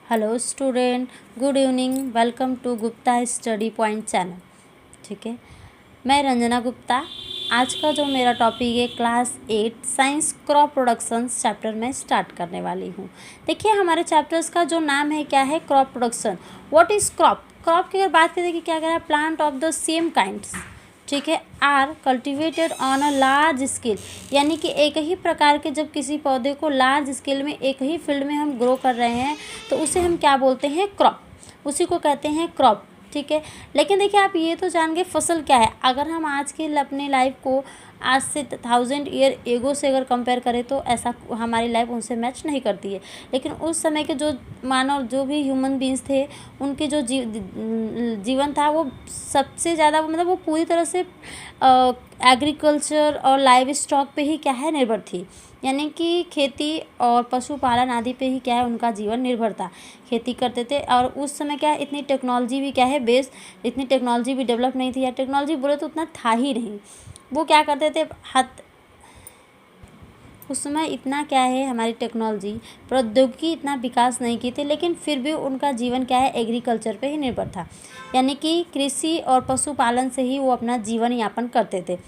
Hello student, good evening. Welcome to Gupta study point channel. ठीक है, मैं रंजना गुप्ता। आज का जो मेरा टॉपिक है class 8 science crop production chapter में स्टार्ट करने वाली हूँ। देखिए, हमारे चैप्टर्स का जो नाम है क्या है, crop production. What is crop? Crop की अगर बात करें कि क्या कह रहा है, plant of the same kinds, ठीक है, are cultivated on a large scale. यानी कि एक ही प्रकार के जब किसी पौधे को लार्ज स्केल में एक ही फील्ड में हम ग्रो कर रहे हैं तो उसे हम क्या बोलते हैं, क्रॉप। उसी को कहते हैं क्रॉप। ठीक है, लेकिन देखिए, आप ये तो जान गए फसल क्या है। अगर हम आज की अपनी लाइफ को आज से 1000 ईयर एगो से अगर कंपेयर करें तो ऐसा हमारी लाइफ उनसे मैच नहीं करती है। लेकिन उस समय के जो मानव, जो भी ह्यूमन बींग्स थे, उनके जो जीवन था वो सबसे ज़्यादा मतलब वो पूरी तरह से एग्रीकल्चर और लाइव स्टॉक पे ही क्या है निर्भर थी। यानी कि खेती और पशुपालन आदि पे ही क्या है उनका जीवन निर्भर था। खेती करते थे और उस समय क्या है, इतनी टेक्नोलॉजी भी क्या है बेस, इतनी टेक्नोलॉजी भी डेवलप नहीं थी, या टेक्नोलॉजी बोले तो उतना था ही नहीं। वो क्या करते थे, हाथ उस समय इतना क्या है, हमारी टेक्नोलॉजी प्रौद्योगिकी इतना विकास नहीं की थी, लेकिन फिर भी उनका जीवन क्या है, एग्रीकल्चर पे ही निर्भर था। यानी कि कृषि और पशुपालन से ही वो अपना जीवन यापन करते थे।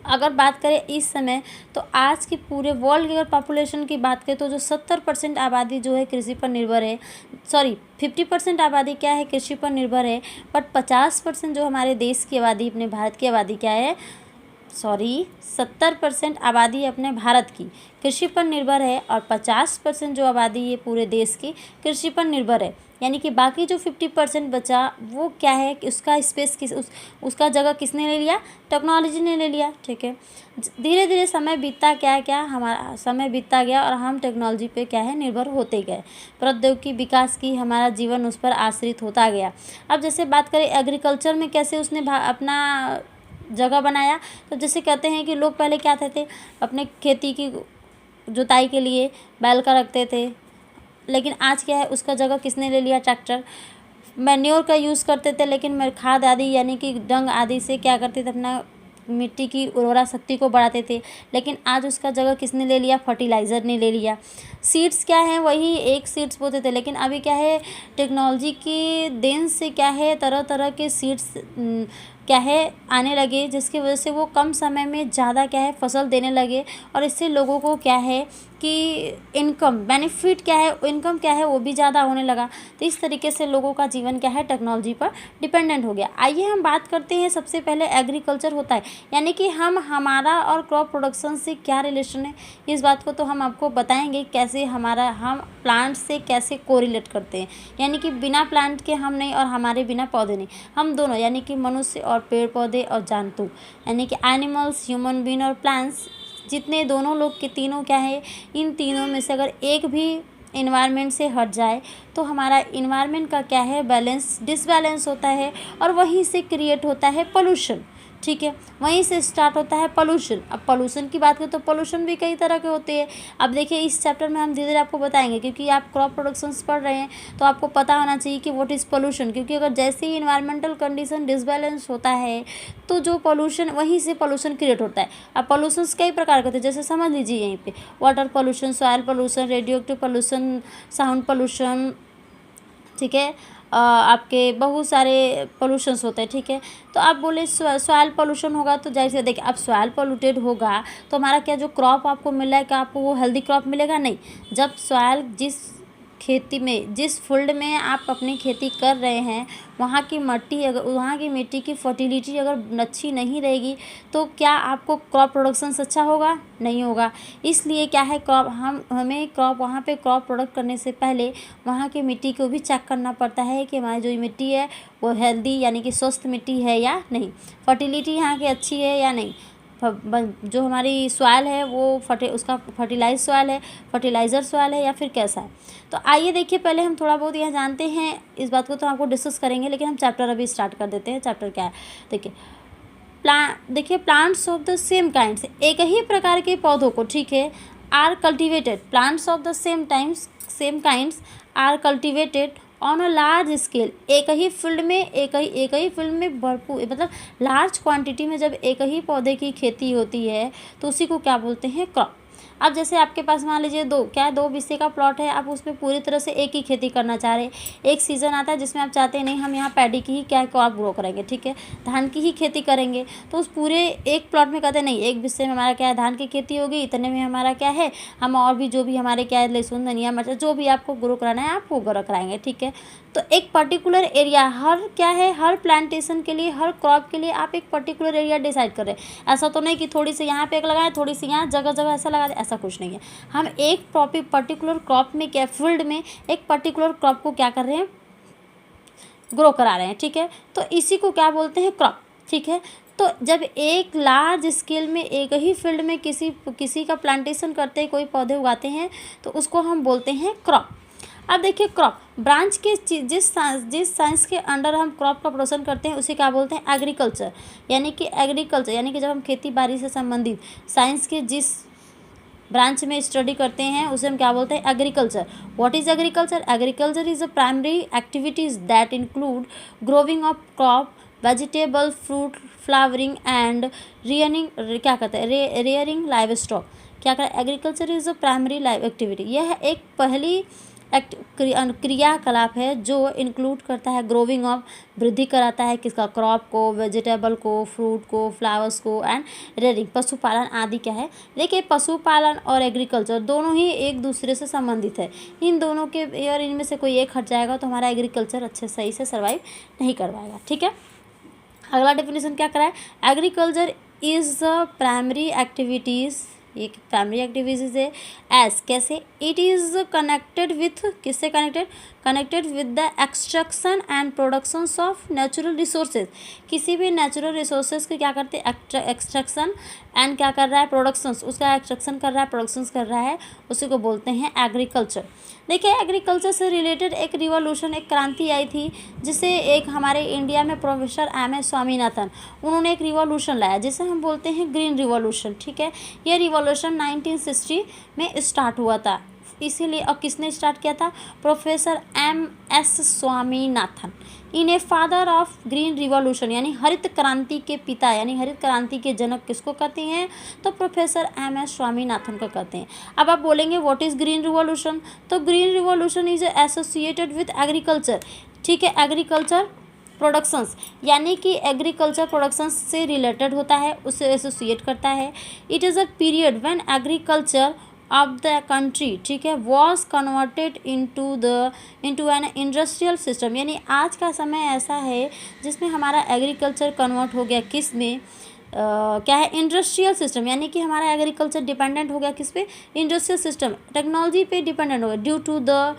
अगर बात करें इस समय, तो आज की पूरे वर्ल्ड की अगर पॉपुलेशन की बात करें तो जो 70% आबादी जो है कृषि पर निर्भर है, 50% आबादी क्या है, कृषि पर निर्भर है। बट 50% जो हमारे देश की आबादी, अपने भारत की आबादी क्या है, 70% आबादी अपने भारत की कृषि पर निर्भर है और 50% जो आबादी है पूरे देश की कृषि पर निर्भर है। यानी कि बाकी जो 50% बचा वो क्या है कि उसका स्पेस उसका जगह किसने ले लिया, टेक्नोलॉजी ने ले लिया। ठीक है, धीरे धीरे समय बीतता हमारा समय बीतता गया और हम टेक्नोलॉजी पे क्या है निर्भर होते गए। प्रौद्योगिकी विकास की हमारा जीवन उस पर आश्रित होता गया। अब जैसे बात करें एग्रीकल्चर में कैसे उसने अपना जगह बनाया, तो जैसे कहते हैं कि लोग पहले क्या थे अपने खेती की जुताई के लिए बैल का रखते थे, लेकिन आज क्या है उसका जगह किसने ले लिया, ट्रैक्टर। मैन्योर का यूज़ करते थे, लेकिन खाद आदि यानी कि डंग आदि से क्या करते थे, अपना मिट्टी की उर्वरा शक्ति को बढ़ाते थे, लेकिन आज उसका जगह किसने ले लिया, फर्टिलाइज़र ने ले लिया। सीड्स क्या है, वही एक सीड्स बोते थे, लेकिन अभी क्या है टेक्नोलॉजी की देन से क्या है तरह तरह के सीड्स क्या है आने लगे, जिसकी वजह से वो कम समय में ज़्यादा क्या है फसल देने लगे। और इससे लोगों को क्या है कि इनकम बेनिफिट क्या है, इनकम क्या है वो भी ज़्यादा होने लगा। तो इस तरीके से लोगों का जीवन क्या है टेक्नोलॉजी पर डिपेंडेंट हो गया। आइए हम बात करते हैं, सबसे पहले एग्रीकल्चर होता है, यानी कि हमारा और क्रॉप प्रोडक्शन से क्या रिलेशन है, इस बात को तो हम आपको बताएंगे कैसे हम प्लांट से कैसे कोरिलेट करते हैं। यानी कि बिना प्लांट के हम नहीं और हमारे बिना पौधे नहीं, हम दोनों यानी कि मनुष्य और पेड़ पौधे और जंतु, यानी कि एनिमल्स, ह्यूमन बीइंग और प्लांट्स, जितने दोनों लोग के तीनों क्या है, इन तीनों में से अगर एक भी इन्वायरमेंट से हट जाए तो हमारा इन्वायरमेंट का क्या है डिसबैलेंस होता है और वहीं से क्रिएट होता है पोल्यूशन। ठीक है, वहीं से स्टार्ट होता है पोल्यूशन। अब पोल्यूशन की बात करें तो पोल्यूशन भी कई तरह के होते हैं। अब देखिए, इस चैप्टर में हम धीरे धीरे आपको बताएंगे, क्योंकि आप क्रॉप प्रोडक्शंस पढ़ रहे हैं तो आपको पता होना चाहिए कि व्हाट इज़ पोल्यूशन। क्योंकि अगर जैसे ही इन्वायरमेंटल कंडीशन डिसबैलेंस होता है तो जो पोल्यूशन, वहीं से पोल्यूशन क्रिएट होता है। अब पोल्यूशन कई प्रकार के होते हैं, जैसे समझ लीजिए यहीं पे water pollution, soil pollution, radioactive pollution, sound pollution, ठीक है, आपके बहुत सारे पोल्यूशंस होते हैं। ठीक है, तो आप बोले सॉयल पोल्यूशन होगा तो जाहिर से देखिए, अब सॉयल पोल्यूटेड होगा तो हमारा क्या जो क्रॉप आपको मिल रहा है, क्या आपको वो हेल्दी क्रॉप मिलेगा? नहीं। जब सॉयल जिस फील्ड में आप अपनी खेती कर रहे हैं वहाँ की मिट्टी की फर्टिलिटी अगर अच्छी नहीं रहेगी तो क्या आपको क्रॉप प्रोडक्शन अच्छा होगा? नहीं होगा। इसलिए क्या है, हमें वहाँ पे क्रॉप प्रोडक्ट करने से पहले वहाँ की मिट्टी को भी चेक करना पड़ता है कि हमारी जो मिट्टी है वो हेल्दी यानी कि स्वस्थ मिट्टी है या नहीं, फर्टिलिटी यहाँ की अच्छी है या नहीं, जो हमारी सॉइल है वो उसका फर्टिलाइज सॉइल है, फर्टिलाइज़र सॉइल है या फिर कैसा है। तो आइए देखिए, पहले हम थोड़ा बहुत यहाँ जानते हैं, इस बात को तो आपको डिस्कस करेंगे, लेकिन हम चैप्टर अभी स्टार्ट कर देते हैं। चैप्टर क्या है, देखिए plants of the same kinds, एक ही प्रकार के पौधों को, ठीक है, are cultivated, plants of the same kinds are cultivated on a large scale, एक ही फील्ड में भरपूर मतलब लार्ज क्वांटिटी में जब एक ही पौधे की खेती होती है तो उसी को क्या बोलते हैं, क्रॉप। अब जैसे आपके पास मान लीजिए दो बीघे का प्लॉट है, आप उसमें पूरी तरह से एक ही खेती करना चाह रहे हैं। एक सीज़न आता है जिसमें आप चाहते हैं नहीं हम यहाँ पैडी की ही क्या क्रॉप ग्रो करेंगे, ठीक है, धान की ही खेती करेंगे। तो उस पूरे एक प्लॉट में कहते हैं नहीं एक बीघे में हमारा क्या है धान की खेती होगी, इतने में हमारा क्या है हम और भी जो भी हमारे क्या है लहसुन धनिया मिर्च जो भी आपको ग्रो कराना है आप वो ग्रो कराएंगे, ठीक है। तो एक पर्टिकुलर एरिया हर क्या है हर प्लांटेशन के लिए हर क्रॉप के लिए आप एक पर्टिकुलर एरिया डिसाइड कर रहे हैं। ऐसा तो नहीं कि थोड़ी सी यहाँ पे एक लगाएं थोड़ी सी यहाँ जगह जगह ऐसा लगा दें, ऐसा कुछ नहीं है। हम एक पर्टिकुलर क्रॉप में क्या फील्ड में एक पर्टिकुलर क्रॉप को क्या कर रहे हैं ग्रो करा रहे हैं, ठीक है। तो इसी को क्या बोलते हैं क्रॉप, ठीक है। तो जब एक लार्ज स्केल में एक ही फील्ड में किसी का प्लांटेशन करते हैं कोई पौधे उगाते हैं तो उसको हम बोलते हैं क्रॉप। अब देखिए क्रॉप ब्रांच के जिस साइंस के अंडर हम क्रॉप का प्रोडक्शन करते हैं उसे क्या बोलते हैं एग्रीकल्चर। यानी कि जब हम खेती बाड़ी से संबंधित साइंस के जिस ब्रांच में स्टडी करते हैं उसे हम क्या बोलते हैं agriculture. What is agriculture? Agriculture is a primary activities that include growing of crop vegetable fruit flowering and rearing live stock. क्या करें agriculture is a primary live activity. यह एक पहली क्रियाकलाप है जो इंक्लूड करता है ग्रोविंग ऑफ वृद्धि कराता है किसका क्रॉप को वेजिटेबल को फ्रूट को फ्लावर्स को एंड रेयरिंग पशुपालन आदि क्या है। देखिए पशुपालन और एग्रीकल्चर दोनों ही एक दूसरे से संबंधित है। इन दोनों के और इनमें से कोई एक हट जाएगा तो हमारा एग्रीकल्चर अच्छे सही से सर्वाइव नहीं कर पाएगा, ठीक है। अगला डेफिनेशन क्या करा है agriculture is the primary activities. ये प्राइमरी एक्टिविटीज़ है एज कैसे इट इज़ कनेक्टेड विथ किससे connected with the extraction and productions of natural resources. किसी भी नेचुरल रिसोर्सेज के क्या करते हैं एक्सट्रैक्शन एंड क्या कर रहा है प्रोडक्शंस उसका एक्सट्रैक्शन कर रहा है प्रोडक्शंस कर रहा है उसी को बोलते हैं एग्रीकल्चर। देखिए एग्रीकल्चर से रिलेटेड एक रिवॉल्यूशन एक क्रांति आई थी जिसे एक हमारे इंडिया में प्रोफेसर MS स्वामीनाथन उन्होंने एक रिवॉल्यूशन लाया जिसे हम बोलते हैं ग्रीन रिवॉल्यूशन, ठीक है। यह रिवॉल्यूशन 1960 में स्टार्ट हुआ था इसीलिए और किसने स्टार्ट किया था प्रोफेसर MS स्वामीनाथन। इन्हें फादर ऑफ ग्रीन रिवॉल्यूशन यानी हरित क्रांति के पिता यानी हरित क्रांति के जनक किसको कहते हैं तो प्रोफेसर MS स्वामीनाथन को कहते हैं। अब आप बोलेंगे व्हाट इज़ ग्रीन रिवॉल्यूशन तो green revolution is associated with agriculture, ठीक है। एग्रीकल्चर प्रोडक्शंस यानी कि एग्रीकल्चर प्रोडक्शंस से रिलेटेड होता है उससे एसोसिएट करता है। It is a period when agriculture of the country, ठीक है, was converted into an industrial system. यानी आज का समय ऐसा है जिसमें हमारा एग्रीकल्चर कन्वर्ट हो गया किस में क्या है इंडस्ट्रियल सिस्टम। यानी कि हमारा एग्रीकल्चर डिपेंडेंट हो गया किस पे इंडस्ट्रियल सिस्टम टेक्नोलॉजी पे डिपेंडेंट हो गया due to the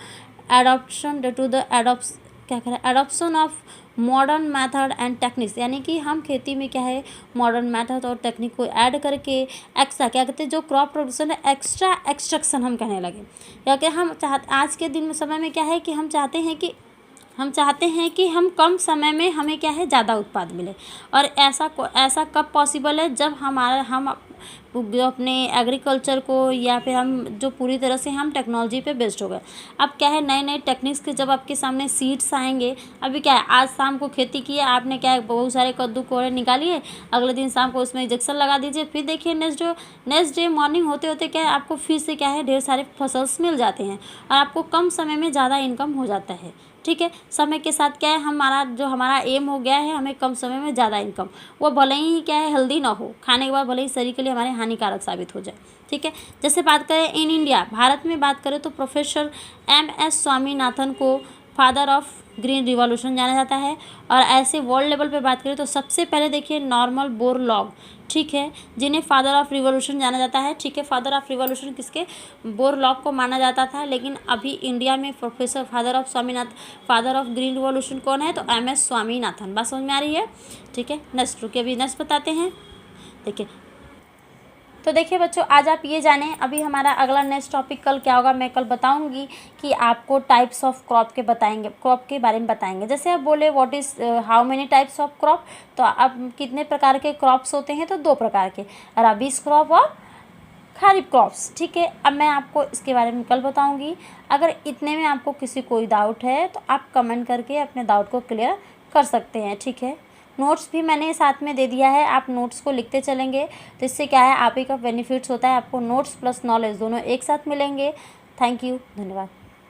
adoption of modern method and techniques. यानी कि हम खेती में क्या है मॉडर्न मेथड और टेक्निक को ऐड करके एक्स्ट्रा क्या कहते हैं जो क्रॉप प्रोडक्शन है एक्स्ट्रा एक्सट्रैक्शन हम कहने लगे। या कि हम आज के दिन में समय में क्या है कि हम चाहते हैं कि हम कम समय में हमें क्या है ज़्यादा उत्पाद मिले। और ऐसा कब पॉसिबल है जब हम जो अपने एग्रीकल्चर को या फिर हम जो पूरी तरह से हम टेक्नोलॉजी पे बेस्ड हो गए। अब क्या है नए नए टेक्निक्स के जब आपके सामने सीड्स आएंगे। अभी क्या है आज शाम को खेती की है आपने क्या है बहुत सारे कद्दू कोड़े निकालिए अगले दिन शाम को उसमें इंजेक्शन लगा दीजिए फिर देखिए नेक्स्ट डे मॉर्निंग होते होते क्या है आपको फिर से क्या है ढेर सारे फसल्स मिल जाते हैं और आपको कम समय में ज़्यादा इनकम हो जाता है, ठीक है। समय के साथ क्या है हमारा एम हो गया है हमें कम समय में ज़्यादा इनकम, वो भले ही क्या है हेल्दी ना हो खाने के बाद भले ही शरीर के लिए हमारे हानिकारक साबित हो जाए, ठीक है। जैसे बात करें इन इंडिया भारत में बात करें तो प्रोफेसर MS स्वामीनाथन को फादर ऑफ ग्रीन रिवॉल्यूशन जाना जाता है। और ऐसे वर्ल्ड लेवल पे बात करें तो सबसे पहले देखिए नॉर्मल बोरलॉग, ठीक है, जिन्हें फादर ऑफ रिवॉल्यूशन जाना जाता है, ठीक है। फादर ऑफ रिवॉल्यूशन किसके बोरलॉग को माना जाता था लेकिन अभी इंडिया में professor father of green revolution कौन है तो MS स्वामीनाथन। बात समझ में आ रही है, ठीक है। नेक्स्ट रुकिए अभी नेक्स्ट बताते हैं। देखिए तो देखिए बच्चों आज आप ये जानें अभी हमारा अगला नेक्स्ट टॉपिक कल क्या होगा मैं कल बताऊंगी कि आपको टाइप्स ऑफ क्रॉप के बारे में बताएंगे। जैसे आप बोले what is how many types of crop तो अब कितने प्रकार के क्रॉप्स होते हैं तो 2 प्रकार के रबीज क्रॉप और खरीफ क्रॉप्स, ठीक है। अब मैं आपको इसके बारे में कल बताऊंगी। अगर इतने में आपको किसी कोई डाउट है तो आप कमेंट करके अपने डाउट को क्लियर कर सकते हैं, ठीक है। नोट्स भी मैंने साथ में दे दिया है, आप नोट्स को लिखते चलेंगे तो इससे क्या है आप ही का बेनिफिट्स होता है, आपको नोट्स प्लस नॉलेज दोनों एक साथ मिलेंगे। थैंक यू, धन्यवाद।